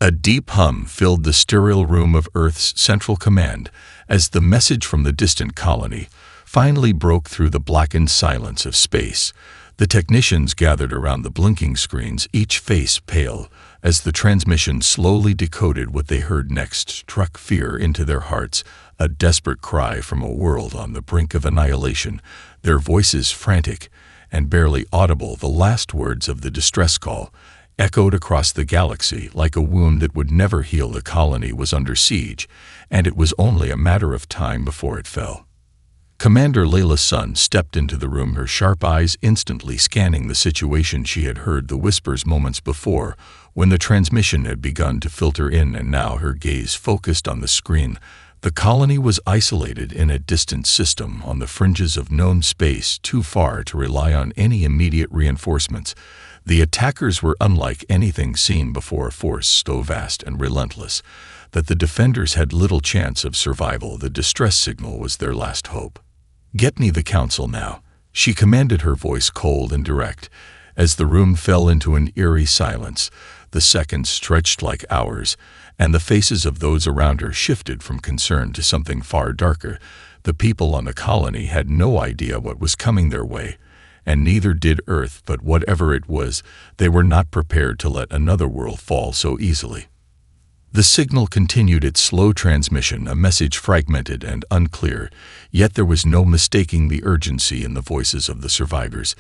A deep hum filled the sterile room of Earth's Central Command as the message from the distant colony finally broke through the blackened silence of space. The technicians gathered around the blinking screens, each face pale, as the transmission slowly decoded what they heard next struck fear into their hearts, a desperate cry from a world on the brink of annihilation, their voices frantic and barely audible. The last words of the distress call echoed across the galaxy like a wound that would never heal. The colony was under siege, and it was only a matter of time before it fell. Commander Layla's son stepped into the room, her sharp eyes instantly scanning the situation. She had heard the whispers moments before, when the transmission had begun to filter in, and now her gaze focused on the screen. The colony was isolated in a distant system on the fringes of known space, too far to rely on any immediate reinforcements. The attackers were unlike anything seen before, a force so vast and relentless that the defenders had little chance of survival. The distress signal was their last hope. "Get me the council now," she commanded, her voice cold and direct. As the room fell into an eerie silence, the seconds stretched like hours, and the faces of those around her shifted from concern to something far darker. The people on the colony had no idea what was coming their way, and neither did Earth, but whatever it was, they were not prepared to let another world fall so easily. The signal continued its slow transmission, a message fragmented and unclear, yet there was no mistaking the urgency in the voices of the survivors.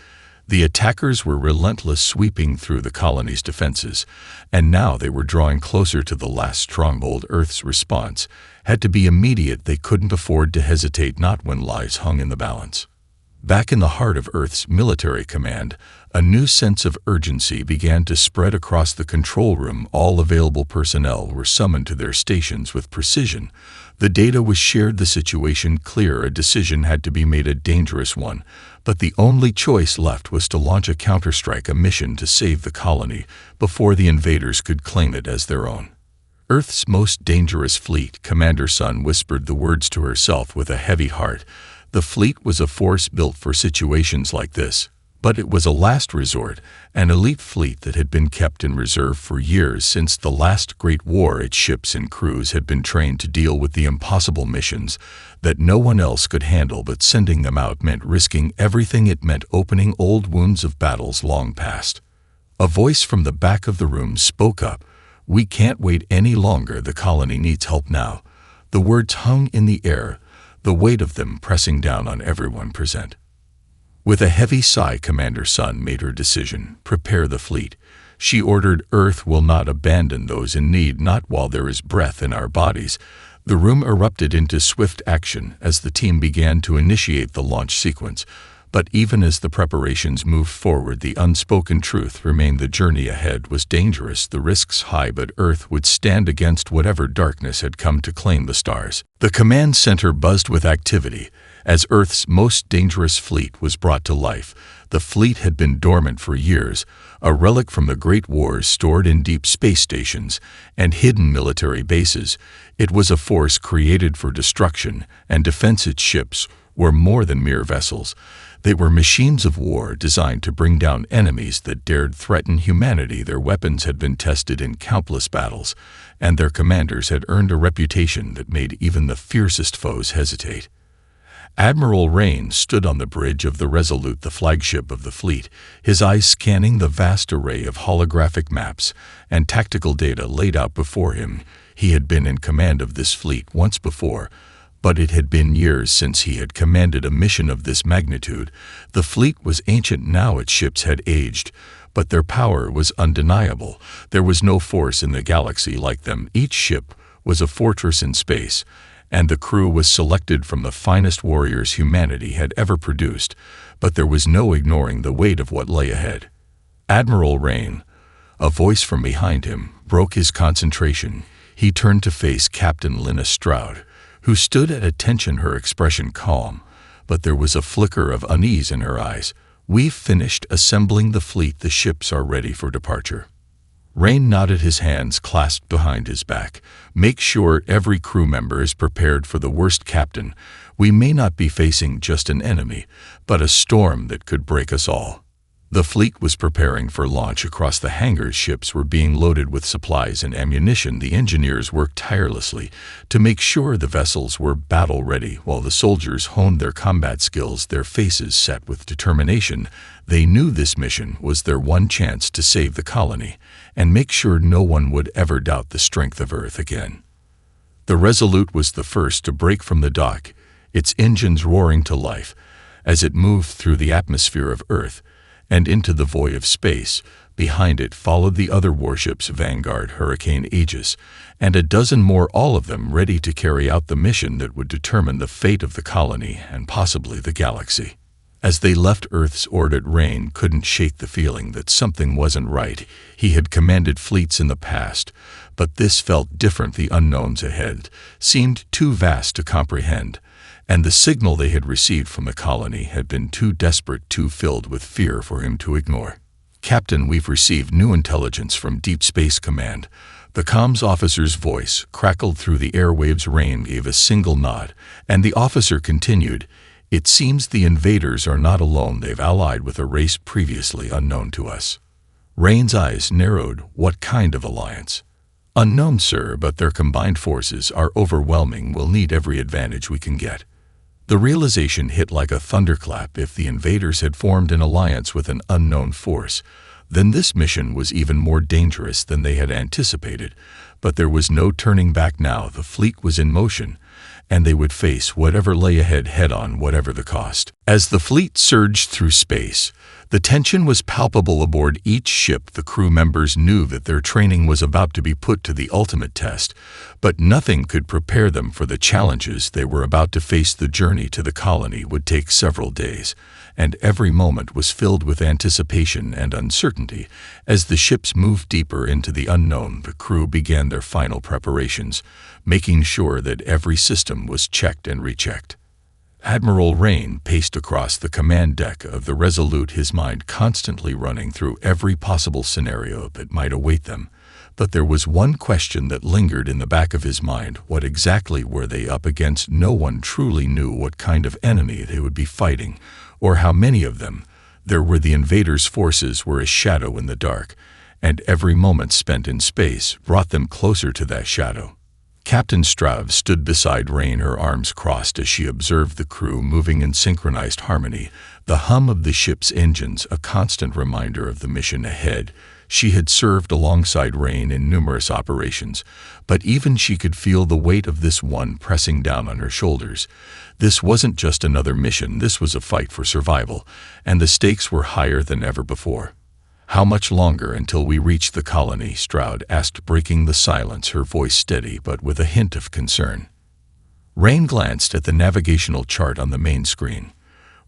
The attackers were relentless, sweeping through the colony's defenses, and now they were drawing closer to the last stronghold. Earth's response had to be immediate. They couldn't afford to hesitate, not when lives hung in the balance. Back in the heart of Earth's military command, a new sense of urgency began to spread across the control room. All available personnel were summoned to their stations with precision. The data was shared, the situation clear. A decision had to be made, a dangerous one, but the only choice left was to launch a counterstrike, a mission to save the colony before the invaders could claim it as their own. "Earth's most dangerous fleet," Commander Sun whispered the words to herself with a heavy heart. The fleet was a force built for situations like this, but it was a last resort, an elite fleet that had been kept in reserve for years. Since the last Great War, its ships and crews had been trained to deal with the impossible missions that no one else could handle, but sending them out meant risking everything. It meant opening old wounds of battles long past. A voice from the back of the room spoke up. "We can't wait any longer. The colony needs help now." The words hung in the air, the weight of them pressing down on everyone present. With a heavy sigh, Commander Sun made her decision. "Prepare the fleet," she ordered. "Earth will not abandon those in need, not while there is breath in our bodies." The room erupted into swift action as the team began to initiate the launch sequence. But even as the preparations moved forward, the unspoken truth remained: the journey ahead was dangerous, the risks high, but Earth would stand against whatever darkness had come to claim the stars. The command center buzzed with activity as Earth's most dangerous fleet was brought to life. The fleet had been dormant for years, a relic from the Great Wars stored in deep space stations and hidden military bases. It was a force created for destruction and defense. Its ships were more than mere vessels. They were machines of war designed to bring down enemies that dared threaten humanity. Their weapons had been tested in countless battles, and their commanders had earned a reputation that made even the fiercest foes hesitate. Admiral Rain stood on the bridge of the Resolute, the flagship of the fleet, his eyes scanning the vast array of holographic maps and tactical data laid out before him. He had been in command of this fleet once before, but it had been years since he had commanded a mission of this magnitude. The fleet was ancient now, its ships had aged, but their power was undeniable. There was no force in the galaxy like them. Each ship was a fortress in space, and the crew was selected from the finest warriors humanity had ever produced. But there was no ignoring the weight of what lay ahead. "Admiral Rain," a voice from behind him, broke his concentration. He turned to face Captain Lina Stroud, who stood at attention, her expression calm, but there was a flicker of unease in her eyes. "We've finished assembling the fleet. The ships are ready for departure." Rain nodded, his hands clasped behind his back. "Make sure every crew member is prepared for the worst, Captain. We may not be facing just an enemy, but a storm that could break us all." The fleet was preparing for launch. Across the hangars, ships were being loaded with supplies and ammunition. The engineers worked tirelessly to make sure the vessels were battle-ready, while the soldiers honed their combat skills, their faces set with determination. They knew this mission was their one chance to save the colony and make sure no one would ever doubt the strength of Earth again. The Resolute was the first to break from the dock, its engines roaring to life as it moved through the atmosphere of Earth and into the void of space. Behind it followed the other warships, Vanguard, Hurricane, Aegis, and a dozen more, all of them ready to carry out the mission that would determine the fate of the colony and possibly the galaxy. As they left Earth's orbit, Rain couldn't shake the feeling that something wasn't right. He had commanded fleets in the past, but this felt different. The unknowns ahead seemed too vast to comprehend, and the signal they had received from the colony had been too desperate, too filled with fear for him to ignore. "Captain, we've received new intelligence from Deep Space Command." The comms officer's voice crackled through the airwaves. Rain gave a single nod, and the officer continued, "It seems the invaders are not alone. They've allied with a race previously unknown to us." Rain's eyes narrowed. "What kind of alliance?" "Unknown, sir, but their combined forces are overwhelming. We'll need every advantage we can get." The realization hit like a thunderclap. If the invaders had formed an alliance with an unknown force, then this mission was even more dangerous than they had anticipated. But there was no turning back now. The fleet was in motion, and they would face whatever lay ahead head-on, whatever the cost. As the fleet surged through space, the tension was palpable aboard each ship. The crew members knew that their training was about to be put to the ultimate test, but nothing could prepare them for the challenges they were about to face. The journey to the colony would take several days, and every moment was filled with anticipation and uncertainty. As the ships moved deeper into the unknown, the crew began their final preparations, making sure that every system was checked and rechecked. Admiral Rain paced across the command deck of the Resolute, his mind constantly running through every possible scenario that might await them. But there was one question that lingered in the back of his mind. What exactly were they up against? No one truly knew what kind of enemy they would be fighting, or how many of them. There were the invaders' forces were a shadow in the dark, and every moment spent in space brought them closer to that shadow. Captain Strav stood beside Rain, her arms crossed as she observed the crew moving in synchronized harmony, the hum of the ship's engines a constant reminder of the mission ahead. She had served alongside Rain in numerous operations, but even she could feel the weight of this one pressing down on her shoulders. This wasn't just another mission, this was a fight for survival, and the stakes were higher than ever before. "How much longer until we reach the colony?" Stroud asked, breaking the silence, her voice steady but with a hint of concern. Rain glanced at the navigational chart on the main screen.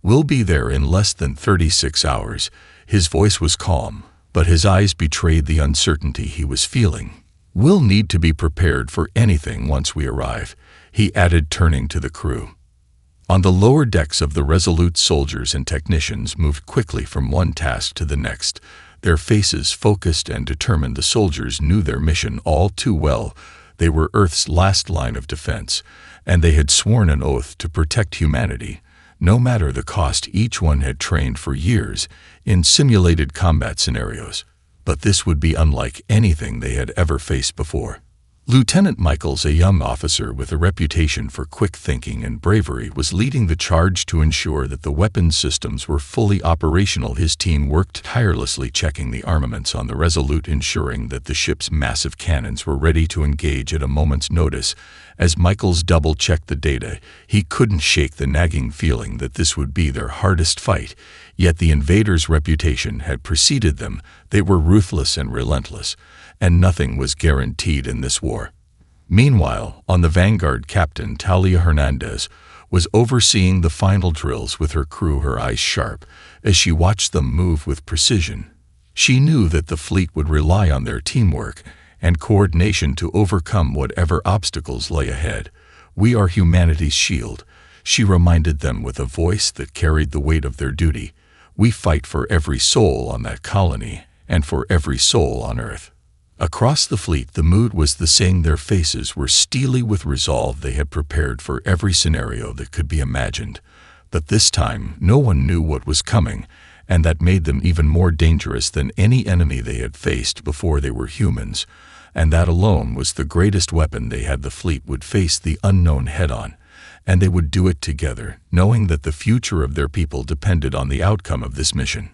"We'll be there in less than 36 hours. His voice was calm, but his eyes betrayed the uncertainty he was feeling. "We'll need to be prepared for anything once we arrive," he added, turning to the crew. On the lower decks of the Resolute, soldiers and technicians moved quickly from one task to the next, their faces focused and determined. The soldiers knew their mission all too well. They were Earth's last line of defense, and they had sworn an oath to protect humanity, no matter the cost. Each one had trained for years in simulated combat scenarios, but this would be unlike anything they had ever faced before. Lieutenant Michaels, a young officer with a reputation for quick thinking and bravery, was leading the charge to ensure that the weapons systems were fully operational. His team worked tirelessly checking the armaments on the Resolute, ensuring that the ship's massive cannons were ready to engage at a moment's notice. As Michaels double-checked the data, he couldn't shake the nagging feeling that this would be their hardest fight. Yet the invaders' reputation had preceded them. They were ruthless and relentless, and nothing was guaranteed in this war. Meanwhile, on the Vanguard, Captain Talia Hernandez was overseeing the final drills with her crew, her eyes sharp as she watched them move with precision. She knew that the fleet would rely on their teamwork and coordination to overcome whatever obstacles lay ahead. "We are humanity's shield," she reminded them with a voice that carried the weight of their duty. "We fight for every soul on that colony and for every soul on Earth." Across the fleet, the mood was the same. Their faces were steely with resolve. They had prepared for every scenario that could be imagined. But this time, no one knew what was coming, and that made them even more dangerous than any enemy they had faced before they were humans. And that alone was the greatest weapon they had. The fleet would face the unknown head-on, and they would do it together, knowing that the future of their people depended on the outcome of this mission.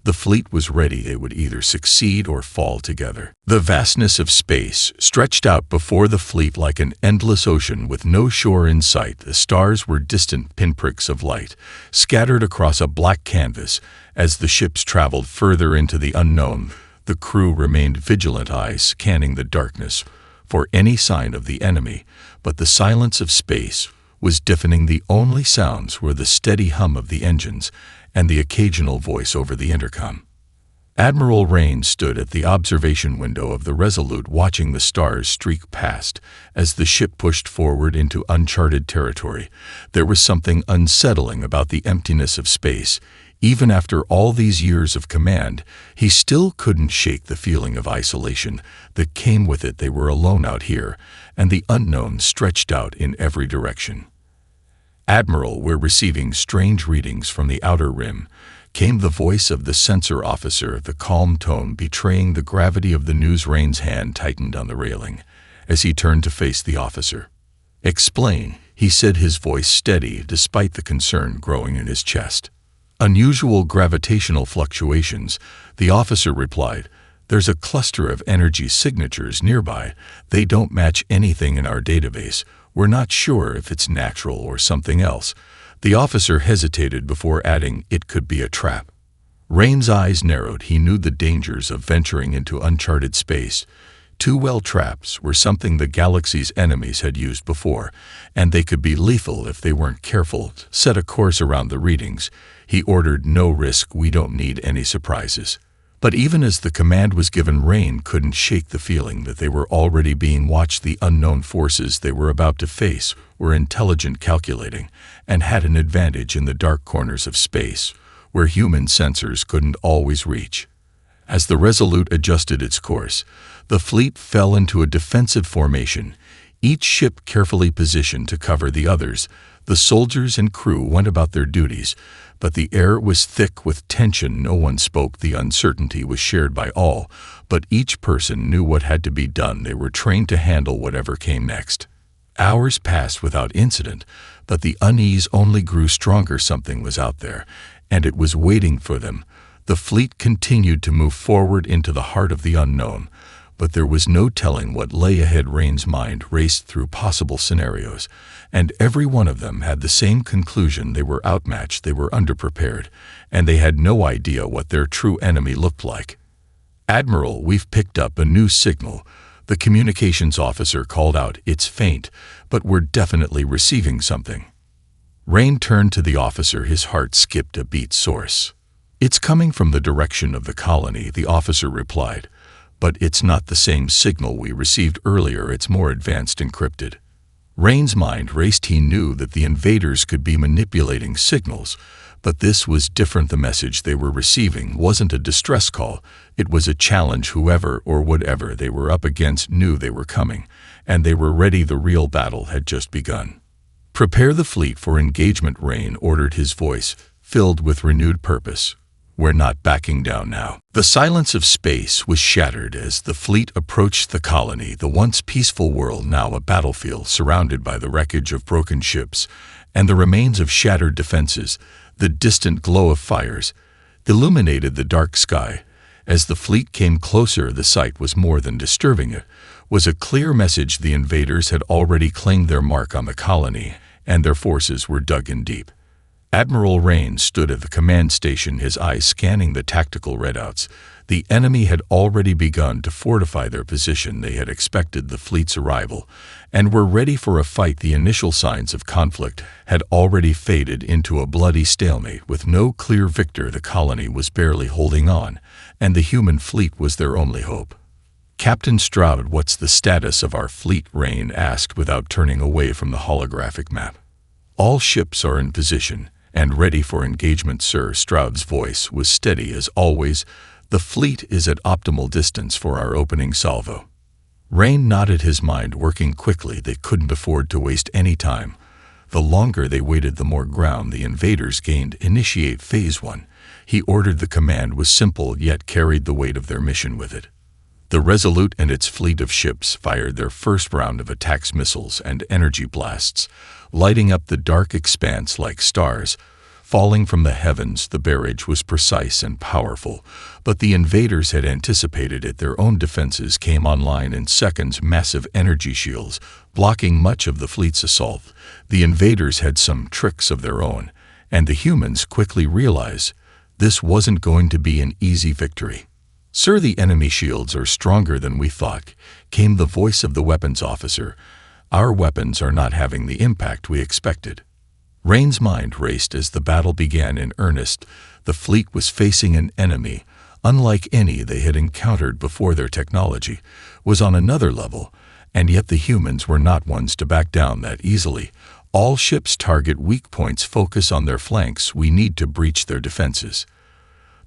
The fleet was ready. They would either succeed or fall together. The vastness of space stretched out before the fleet like an endless ocean with no shore in sight. The stars were distant pinpricks of light, scattered across a black canvas. As the ships traveled further into the unknown, the crew remained vigilant, eyes scanning the darkness for any sign of the enemy, but the silence of space was deafening. The only sounds were the steady hum of the engines and the occasional voice over the intercom. Admiral Rain stood at the observation window of the Resolute, watching the stars streak past as the ship pushed forward into uncharted territory. There was something unsettling about the emptiness of space. Even after all these years of command, he still couldn't shake the feeling of isolation that came with it. They were alone out here, and the unknown stretched out in every direction. "Admiral, we're receiving strange readings from the outer rim," came the voice of the sensor officer, the calm tone betraying the gravity of the news. Rain's hand tightened on the railing as he turned to face the officer. "Explain," he said, his voice steady despite the concern growing in his chest. "Unusual gravitational fluctuations," the officer replied. "There's a cluster of energy signatures nearby. They don't match anything in our database. We're not sure if it's natural or something else." The officer hesitated before adding, "It could be a trap." Rain's eyes narrowed. He knew the dangers of venturing into uncharted space. Too well, traps were something the galaxy's enemies had used before, and they could be lethal if they weren't careful. "Set a course around the readings," he ordered. "No risk. We don't need any surprises." But even as the command was given, Rain couldn't shake the feeling that they were already being watched. The unknown forces they were about to face were intelligent, calculating, and had an advantage in the dark corners of space, where human sensors couldn't always reach. As the Resolute adjusted its course, the fleet fell into a defensive formation, each ship carefully positioned to cover the others. The soldiers and crew went about their duties, but the air was thick with tension. No one spoke. The uncertainty was shared by all, but each person knew what had to be done. They were trained to handle whatever came next. Hours passed without incident, but the unease only grew stronger. Something was out there, and it was waiting for them. The fleet continued to move forward into the heart of the unknown, but there was no telling what lay ahead. Rain's mind raced through possible scenarios, and every one of them had the same conclusion: they were outmatched, they were underprepared, and they had no idea what their true enemy looked like. "Admiral, we've picked up a new signal," the communications officer called out. "It's faint, but we're definitely receiving something." Rain turned to the officer. His heart skipped a beat. "Source." "It's coming from the direction of the colony," the officer replied. "But it's not the same signal we received earlier. It's more advanced, encrypted." Rain's mind raced. He knew that the invaders could be manipulating signals, but this was different. The message they were receiving wasn't a distress call. It was a challenge. Whoever or whatever they were up against knew they were coming, and they were ready. The real battle had just begun. "Prepare the fleet for engagement," Rain ordered, his voice filled with renewed purpose. "We're not backing down now." The silence of space was shattered as the fleet approached the colony, the once peaceful world now a battlefield surrounded by the wreckage of broken ships and the remains of shattered defenses. The distant glow of fires illuminated the dark sky. As the fleet came closer, the sight was more than disturbing. It was a clear message. The invaders had already claimed their mark on the colony, and their forces were dug in deep. Admiral Rain stood at the command station, his eyes scanning the tactical readouts. The enemy had already begun to fortify their position. They had expected the fleet's arrival and were ready for a fight. The initial signs of conflict had already faded into a bloody stalemate. With no clear victor, the colony was barely holding on, and the human fleet was their only hope. "Captain Stroud, what's the status of our fleet?" Rain asked without turning away from the holographic map. "All ships are in position and ready for engagement, sir." Stroud's voice was steady as always. "The fleet is at optimal distance for our opening salvo." Rain nodded, his mind working quickly. They couldn't afford to waste any time. The longer they waited, the more ground the invaders gained. "Initiate Phase 1. He ordered. The command was simple, yet carried the weight of their mission with it. The Resolute and its fleet of ships fired their first round of attacks, missiles and energy blasts, lighting up the dark expanse like stars. Falling from the heavens, the barrage was precise and powerful, but the invaders had anticipated it. Their own defenses came online in seconds, massive energy shields, blocking much of the fleet's assault. The invaders had some tricks of their own, and the humans quickly realized this wasn't going to be an easy victory. "Sir, the enemy shields are stronger than we thought," came the voice of the weapons officer. "Our weapons are not having the impact we expected." Rain's mind raced as the battle began in earnest. The fleet was facing an enemy, unlike any they had encountered before. Their technology was on another level, and yet the humans were not ones to back down that easily. "All ships target weak points, focus on their flanks. We need to breach their defenses."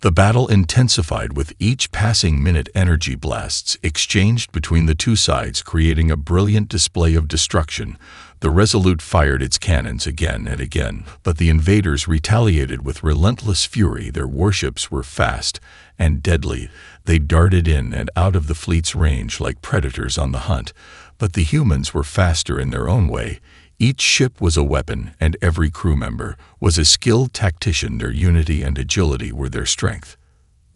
The battle intensified with each passing minute. Energy blasts exchanged between the two sides, creating a brilliant display of destruction. The Resolute fired its cannons again and again, but the invaders retaliated with relentless fury. Their warships were fast and deadly. They darted in and out of the fleet's range like predators on the hunt, but the humans were faster in their own way. Each ship was a weapon, and every crew member was a skilled tactician. Their unity and agility were their strength.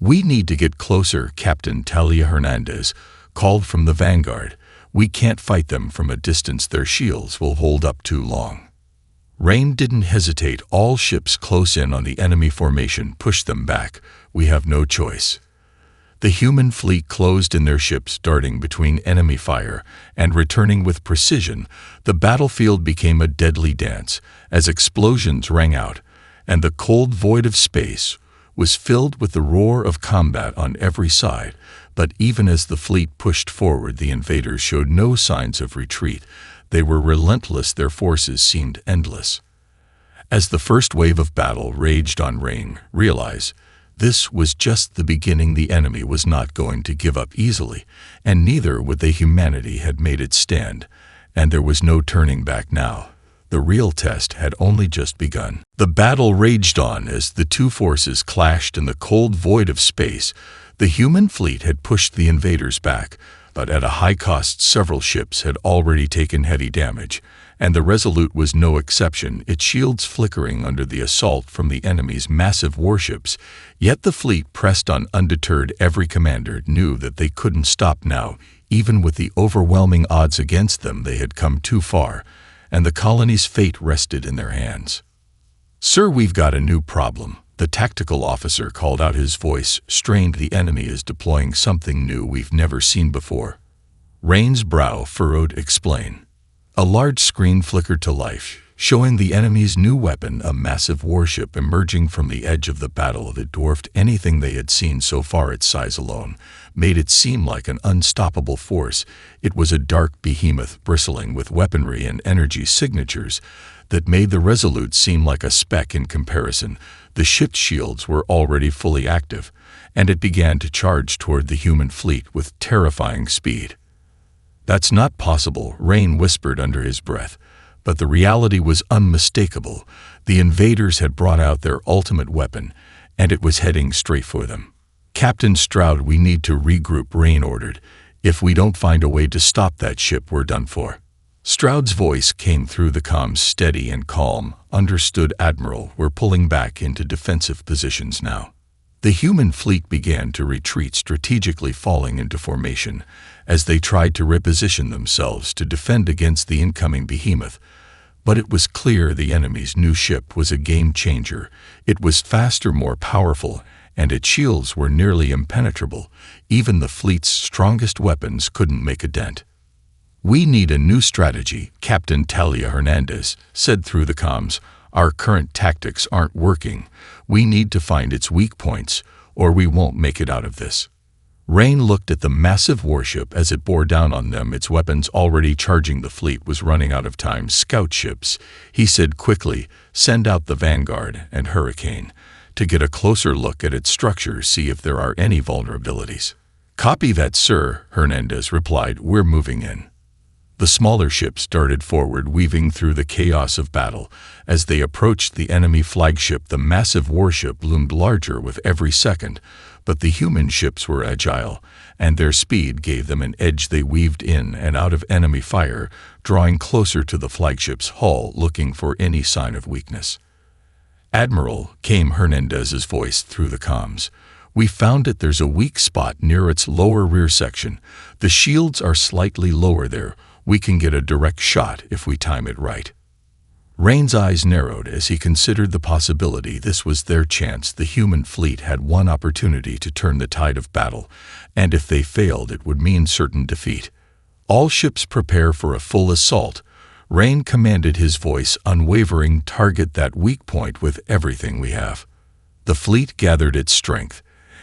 "We need to get closer," Captain Talia Hernandez called from the vanguard. "We can't fight them from a distance. Their shields will hold up too long." Rain didn't hesitate. "All ships close in on the enemy formation. Push them back. We have no choice." The human fleet closed in, their ships darting between enemy fire and returning with precision. The battlefield became a deadly dance as explosions rang out, and the cold void of space was filled with the roar of combat on every side. But even as the fleet pushed forward, the invaders showed no signs of retreat. They were relentless. Their forces seemed endless. As the first wave of battle raged on, Rain realized this was just the beginning. The enemy was not going to give up easily, and neither would they. Humanity had made its stand, and there was no turning back now. The real test had only just begun. The battle raged on as the two forces clashed in the cold void of space. The human fleet had pushed the invaders back, but at a high cost. Several ships had already taken heavy damage, and the Resolute was no exception, its shields flickering under the assault from the enemy's massive warships. Yet the fleet pressed on undeterred. Every commander knew that they couldn't stop now. Even with the overwhelming odds against them, they had come too far, and the colony's fate rested in their hands. "Sir, we've got a new problem," the tactical officer called out, his voice strained. "The enemy is deploying something new we've never seen before." Rain's brow furrowed. "Explain." A large screen flickered to life, showing the enemy's new weapon, a massive warship emerging from the edge of the battle. It dwarfed anything they had seen so far. Its size alone made it seem like an unstoppable force. It was a dark behemoth bristling with weaponry and energy signatures that made the Resolute seem like a speck in comparison. The ship's shields were already fully active, and it began to charge toward the human fleet with terrifying speed. "That's not possible," Rain whispered under his breath, but the reality was unmistakable. The invaders had brought out their ultimate weapon, and it was heading straight for them. "Captain Stroud, we need to regroup," Rain ordered. "If we don't find a way to stop that ship, we're done for." Stroud's voice came through the comms, steady and calm. "Understood, Admiral. We're pulling back into defensive positions now." The human fleet began to retreat, strategically falling into formation as they tried to reposition themselves to defend against the incoming behemoth. But it was clear the enemy's new ship was a game changer. It was faster, more powerful, and its shields were nearly impenetrable. Even the fleet's strongest weapons couldn't make a dent. "We need a new strategy," Captain Talia Hernandez said through the comms. "Our current tactics aren't working. We need to find its weak points, or we won't make it out of this." Rain looked at the massive warship as it bore down on them, its weapons already charging. The fleet was running out of time. "Scout ships," he said quickly. "Send out the Vanguard and Hurricane to get a closer look at its structure, see if there are any vulnerabilities." "Copy that, sir," Hernandez replied. "We're moving in." The smaller ships darted forward, weaving through the chaos of battle. As they approached the enemy flagship, the massive warship loomed larger with every second, but the human ships were agile, and their speed gave them an edge. They weaved in and out of enemy fire, drawing closer to the flagship's hull, looking for any sign of weakness. "Admiral," came Hernandez's voice through the comms, "we found it. There's a weak spot near its lower rear section. The shields are slightly lower there. We can get a direct shot if we time it right." Rain's eyes narrowed as he considered the possibility. This was their chance. The human fleet had one opportunity to turn the tide of battle, and if they failed, it would mean certain defeat. "All ships prepare for a full assault." Rain commanded, his voice unwavering. "Target that weak point with everything we have." The fleet gathered its strength,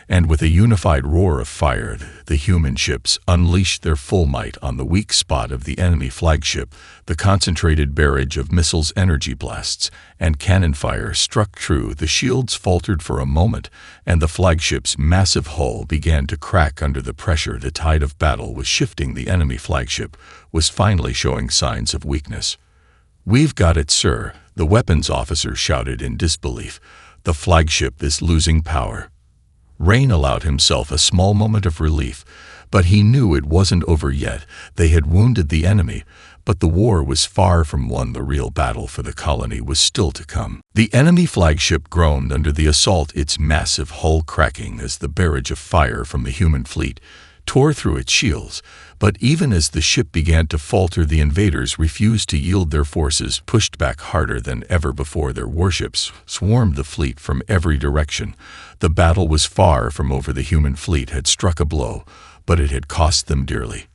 and with a unified roar of fire, the human ships unleashed their full might on the weak spot of the enemy flagship. The concentrated barrage of missiles, energy blasts, and cannon fire struck true. The shields faltered for a moment, and the flagship's massive hull began to crack under the pressure. The tide of battle was shifting. The enemy flagship was finally showing signs of weakness. "We've got it, sir," the weapons officer shouted in disbelief. "The flagship is losing power." Rain allowed himself a small moment of relief, but he knew it wasn't over yet. They had wounded the enemy, but the war was far from won. The real battle for the colony was still to come. The enemy flagship groaned under the assault, its massive hull cracking as the barrage of fire from the human fleet tore through its shields. But even as the ship began to falter, the invaders refused to yield. Their forces pushed back harder than ever before. Their warships swarmed the fleet from every direction. The battle was far from over. The human fleet had struck a blow, but it had cost them dearly.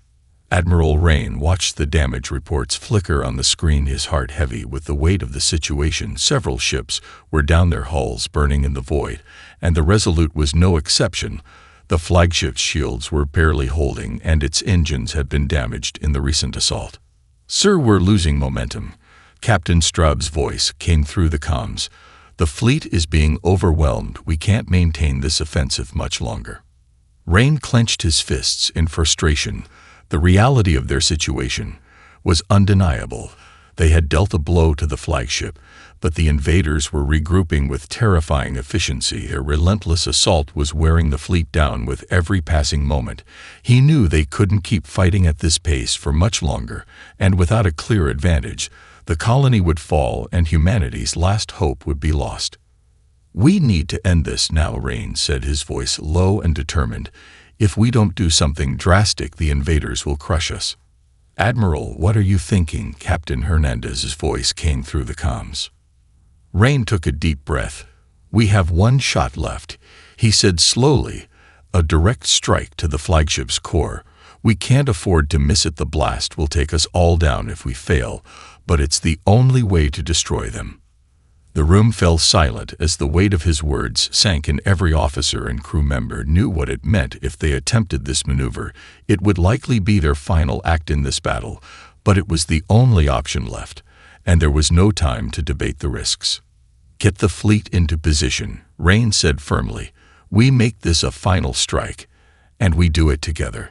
Admiral Rain watched the damage reports flicker on the screen, his heart heavy with the weight of the situation. Several ships were down, their hulls burning in the void, and the Resolute was no exception. The flagship's shields were barely holding, and its engines had been damaged in the recent assault. "Sir, we're losing momentum." Captain Straub's voice came through the comms. "The fleet is being overwhelmed. We can't maintain this offensive much longer." Rain clenched his fists in frustration. The reality of their situation was undeniable. They had dealt a blow to the flagship, but the invaders were regrouping with terrifying efficiency. Their relentless assault was wearing the fleet down with every passing moment. He knew they couldn't keep fighting at this pace for much longer, and without a clear advantage, the colony would fall and humanity's last hope would be lost. "We need to end this now," Rain said, his voice low and determined. "If we don't do something drastic, the invaders will crush us." "Admiral, what are you thinking?" Captain Hernandez's voice came through the comms. Rain took a deep breath. "We have one shot left," he said slowly. "A direct strike to the flagship's core. We can't afford to miss it. The blast will take us all down if we fail, but it's the only way to destroy them." The room fell silent as the weight of his words sank in. Every officer and crew member knew what it meant. If they attempted this maneuver, it would likely be their final act in this battle, but it was the only option left, and there was no time to debate the risks. "Get the fleet into position," Rain said firmly. "We make this a final strike, and we do it together."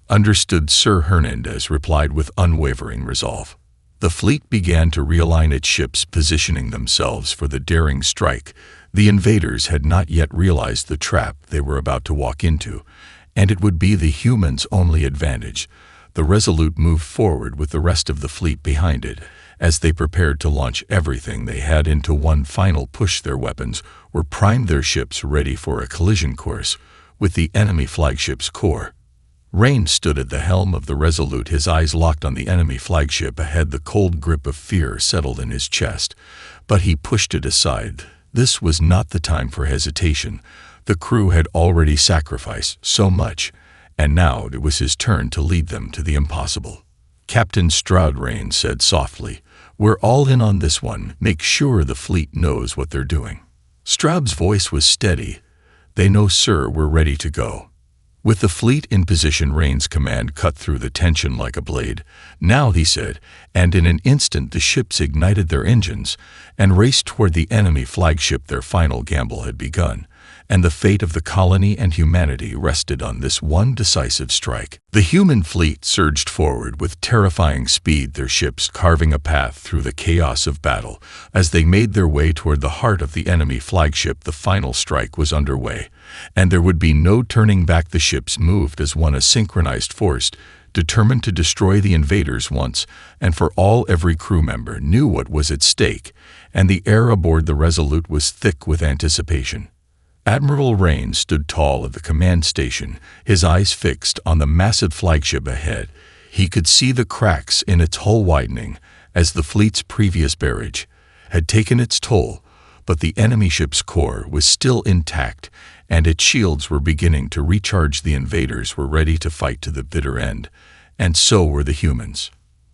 "Understood, Sir," Hernandez replied with unwavering resolve. The fleet began to realign its ships, positioning themselves for the daring strike. The invaders had not yet realized the trap they were about to walk into, and it would be the humans' only advantage. The Resolute moved forward with the rest of the fleet behind it. As they prepared to launch everything they had into one final push, their weapons were primed, their ships ready for a collision course with the enemy flagship's core. Rain stood at the helm of the Resolute, his eyes locked on the enemy flagship ahead. The cold grip of fear settled in his chest, but he pushed it aside. This was not the time for hesitation. The crew had already sacrificed so much, and now it was his turn to lead them to the impossible. "Captain Straub," Rain said softly, "we're all in on this one. Make sure the fleet knows what they're doing." Straub's voice was steady. "They know, sir. We're ready to go." With the fleet in position, Rain's command cut through the tension like a blade. "Now," he said, and in an instant the ships ignited their engines and raced toward the enemy flagship. Their final gamble had begun, and the fate of the colony and humanity rested on this one decisive strike. The human fleet surged forward with terrifying speed, their ships carving a path through the chaos of battle. As they made their way toward the heart of the enemy flagship, the final strike was underway, and there would be no turning back. The ships moved as one, a synchronized force, determined to destroy the invaders once and for all. Every crew member knew what was at stake, and the air aboard the Resolute was thick with anticipation. Admiral Rain stood tall at the command station, his eyes fixed on the massive flagship ahead. He could see the cracks in its hull widening as the fleet's previous barrage had taken its toll, but the enemy ship's core was still intact, and its shields were beginning to recharge. The invaders were ready to fight to the bitter end, and so were the humans.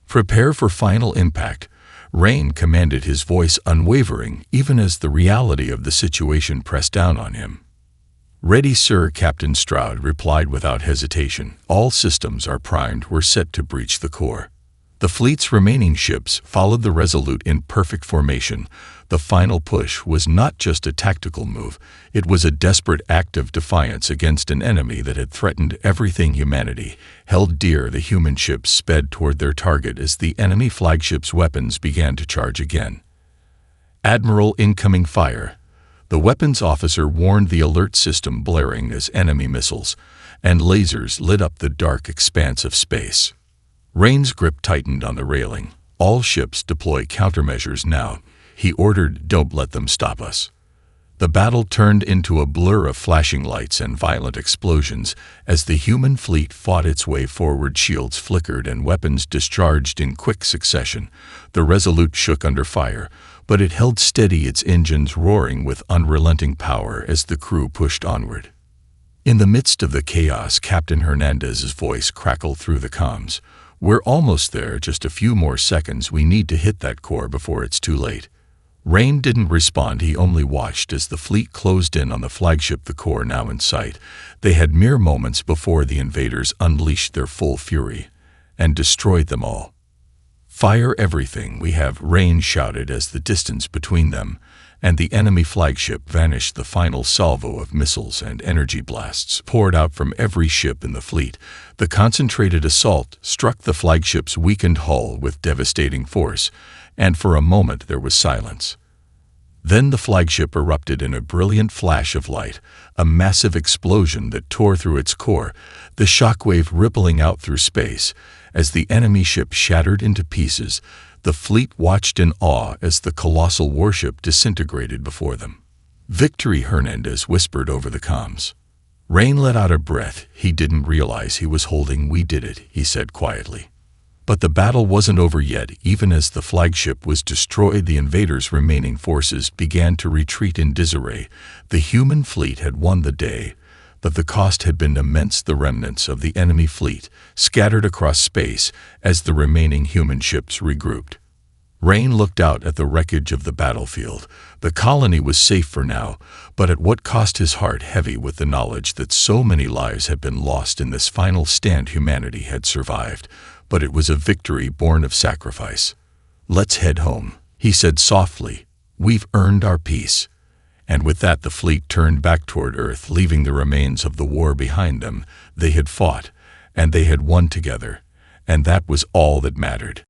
"Prepare for final impact," Rain commanded, his voice unwavering even as the reality of the situation pressed down on him. "Ready, sir," Captain Stroud replied without hesitation. "All systems are primed. We're set to breach the core." The fleet's remaining ships followed the Resolute in perfect formation. The final push was not just a tactical move, it was a desperate act of defiance against an enemy that had threatened everything humanity held dear. The human ships sped toward their target as the enemy flagship's weapons began to charge again. "Admiral, incoming fire," the weapons officer warned, the alert system blaring as enemy missiles and lasers lit up the dark expanse of space. Rain's grip tightened on the railing. "All ships deploy countermeasures now," he ordered. "Don't let them stop us." The battle turned into a blur of flashing lights and violent explosions as the human fleet fought its way forward. Shields flickered and weapons discharged in quick succession. The Resolute shook under fire, but it held steady, its engines roaring with unrelenting power as the crew pushed onward. In the midst of the chaos, Captain Hernandez's voice crackled through the comms. "We're almost there, just a few more seconds. We need to hit that core before it's too late." Rain didn't respond, he only watched as the fleet closed in on the flagship, the core now in sight. They had mere moments before the invaders unleashed their full fury and destroyed them all. "Fire everything we have," Rain shouted as the distance between them and the enemy flagship vanished. The final salvo of missiles and energy blasts poured out from every ship in the fleet. The concentrated assault struck the flagship's weakened hull with devastating force, and for a moment there was silence. Then the flagship erupted in a brilliant flash of light, a massive explosion that tore through its core, the shockwave rippling out through space. As the enemy ship shattered into pieces, the fleet watched in awe as the colossal warship disintegrated before them. "Victory," Hernandez whispered over the comms. Rain let out a breath. He didn't realize he was holding. "We did it," he said quietly. But the battle wasn't over yet. Even as the flagship was destroyed, the invaders' remaining forces began to retreat in disarray. The human fleet had won the day, but the cost had been immense. The remnants of the enemy fleet scattered across space as the remaining human ships regrouped. Rain looked out at the wreckage of the battlefield. The colony was safe for now, but at what cost? His heart heavy with the knowledge that so many lives had been lost in this final stand. Humanity had survived, but it was a victory born of sacrifice. "Let's head home," he said softly. "We've earned our peace." And with that, the fleet turned back toward Earth, leaving the remains of the war behind them. They had fought, and they had won together, and that was all that mattered.